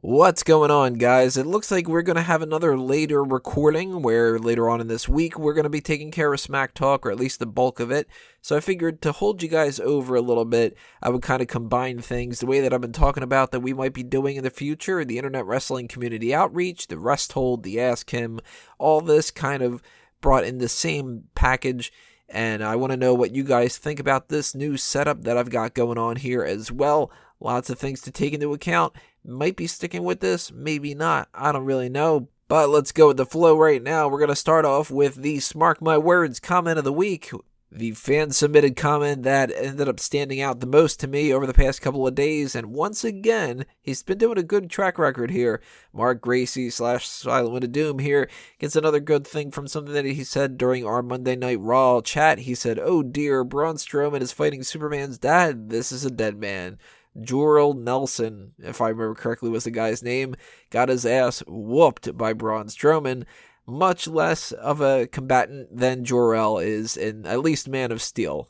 What's going on, guys? It looks like we're going to have another later recording where later on in this week we're going to be taking care of Smack Talk, or at least the bulk of it. So I figured to hold you guys over a little bit, I would kind of combine things the way that I've been talking about that we might be doing in the future, the internet wrestling community outreach, the rest hold, the Ask Him, all this kind of brought in the same package. And I want to know what you guys think about this new setup that I've got going on here as well. Lots of things to take into account. Might be sticking with this, maybe not. I don't really know. But let's go with the flow right now. We're going to start off with the Smark My Words comment of the week. The fan-submitted comment that ended up standing out the most to me over the past couple of days. And once again, he's been doing a good track record here. Mark Gracey / Silent Wind of Doom here gets another good thing from something that he said during our Monday Night Raw chat. He said, "Oh dear, Braun Strowman is fighting Superman's dad. This is a dead man." Jorel Nelson, if I remember correctly was the guy's name, got his ass whooped by Braun Strowman. Much less of a combatant than Jor-El is in at least Man of Steel.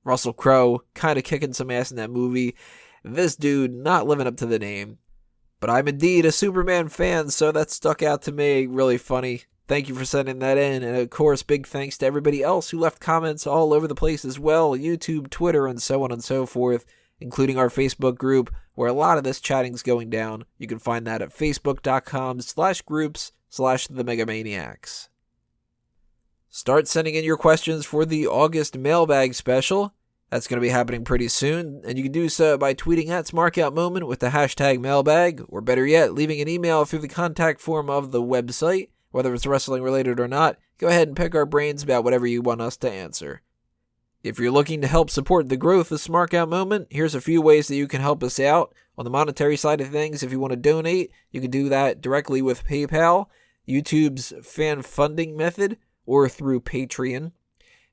Russell Crowe kind of kicking some ass in that movie. This dude not living up to the name. But I'm indeed a Superman fan, so that stuck out to me. Really funny. Thank you for sending that in. And of course, big thanks to everybody else who left comments all over the place as well. YouTube, Twitter, and so on and so forth, including our Facebook group, where a lot of this chatting's going down. You can find that at facebook.com/groups/themegamaniacs. Start sending in your questions for the August Mailbag Special. That's going to be happening pretty soon, and you can do so by tweeting at SmarkoutMoment with the hashtag mailbag, or better yet, leaving an email through the contact form of the website. Whether it's wrestling related or not, go ahead and pick our brains about whatever you want us to answer. If you're looking to help support the growth of Smark Out Moment, here's a few ways that you can help us out. On the monetary side of things, if you want to donate, you can do that directly with PayPal, YouTube's fan funding method, or through Patreon.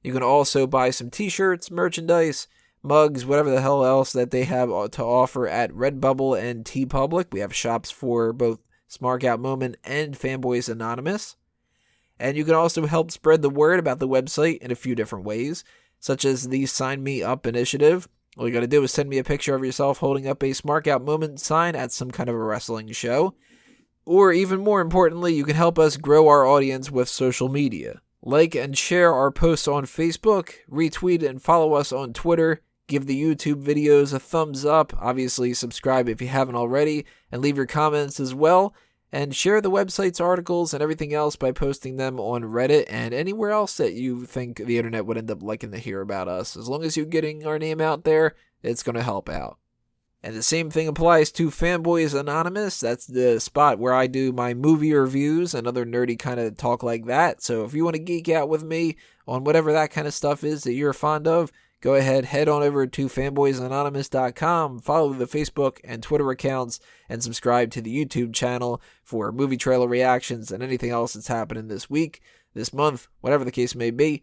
You can also buy some t-shirts, merchandise, mugs, whatever the hell else that they have to offer at Redbubble and TeePublic. We have shops for both Smark Out Moment and Fanboys Anonymous. And you can also help spread the word about the website in a few different ways, such as the Sign Me Up initiative. All you got to do is send me a picture of yourself holding up a Smark Out Moment sign at some kind of a wrestling show. Or even more importantly, you can help us grow our audience with social media. Like and share our posts on Facebook, retweet and follow us on Twitter, give the YouTube videos a thumbs up, obviously subscribe if you haven't already, and leave your comments as well. And share the website's articles and everything else by posting them on Reddit and anywhere else that you think the internet would end up liking to hear about us. As long as you're getting our name out there, it's going to help out. And the same thing applies to Fanboys Anonymous. That's the spot where I do my movie reviews and other nerdy kind of talk like that. So if you want to geek out with me on whatever that kind of stuff is that you're fond of, go ahead, head on over to fanboysanonymous.com, follow the Facebook and Twitter accounts, and subscribe to the YouTube channel for movie trailer reactions and anything else that's happening this week, this month, whatever the case may be.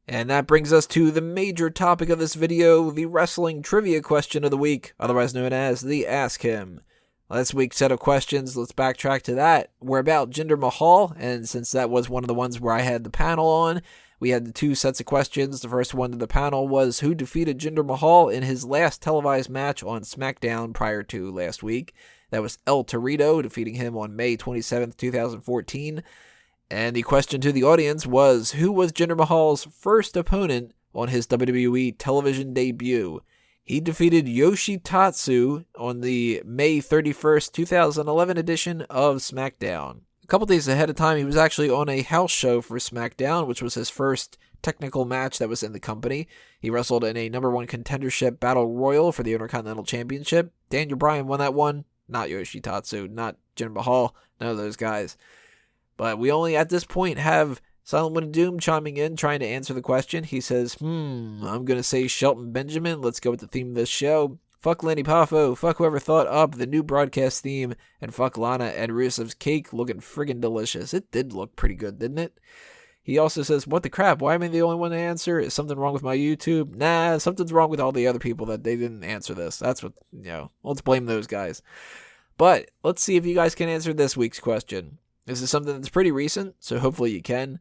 And that brings us to the major topic of this video, the wrestling trivia question of the week, otherwise known as the Ask Him. Last week's set of questions, let's backtrack to that, were about Jinder Mahal, and since that was one of the ones where I had the panel on, we had the two sets of questions. The first one to the panel was who defeated Jinder Mahal in his last televised match on SmackDown prior to last week. That was El Torito, defeating him on May 27th, 2014. And the question to the audience was, who was Jinder Mahal's first opponent on his WWE television debut? He defeated Yoshitatsu on the May 31st, 2011 edition of SmackDown. A couple days ahead of time, he was actually on a house show for SmackDown, which was his first technical match that was in the company. He wrestled in a number one contendership battle royal for the Intercontinental Championship. Daniel Bryan won that one, not Yoshitatsu, not Jinder Mahal, none of those guys. But we only at this point have Silent Wind of Doom chiming in, trying to answer the question. He says, I'm going to say Shelton Benjamin. Let's go with the theme of this show. Fuck Lanny Poffo. Fuck whoever thought up the new broadcast theme. And fuck Lana and Rusev's cake looking friggin' delicious. It did look pretty good, didn't it? He also says, what the crap? Why am I the only one to answer? Is something wrong with my YouTube? Nah, something's wrong with all the other people that they didn't answer this. That's what, let's blame those guys. But let's see if you guys can answer this week's question. This is something that's pretty recent, so hopefully you can.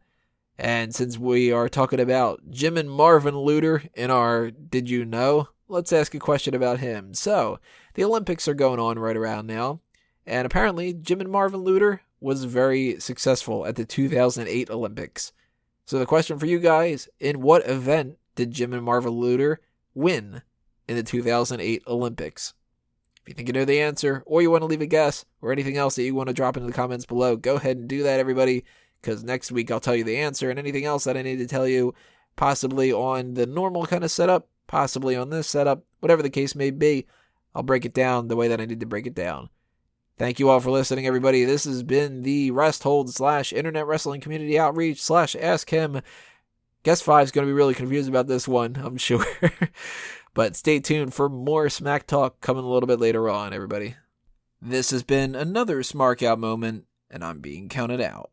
And since we are talking about Jimmin Marvinluder in our Did You Know, let's ask a question about him. So, the Olympics are going on right around now, And apparently, Jimmin Marvinluder was very successful at the 2008 Olympics. So the question for you guys, in what event did Jimmin Marvinluder win in the 2008 Olympics? If you think you know the answer, or you want to leave a guess, or anything else that you want to drop into the comments below, go ahead and do that, everybody, because next week I'll tell you the answer, and anything else that I need to tell you, possibly on the normal kind of setup, possibly on this setup, whatever the case may be, I'll break it down the way that I need to break it down. Thank you all for listening, everybody. This has been the Rest Hold / Internet Wrestling Community Outreach / Ask Him. Guest 5 is going to be really confused about this one, I'm sure. But stay tuned for more Smack Talk coming a little bit later on, everybody. This has been another Smark Out moment, and I'm being counted out.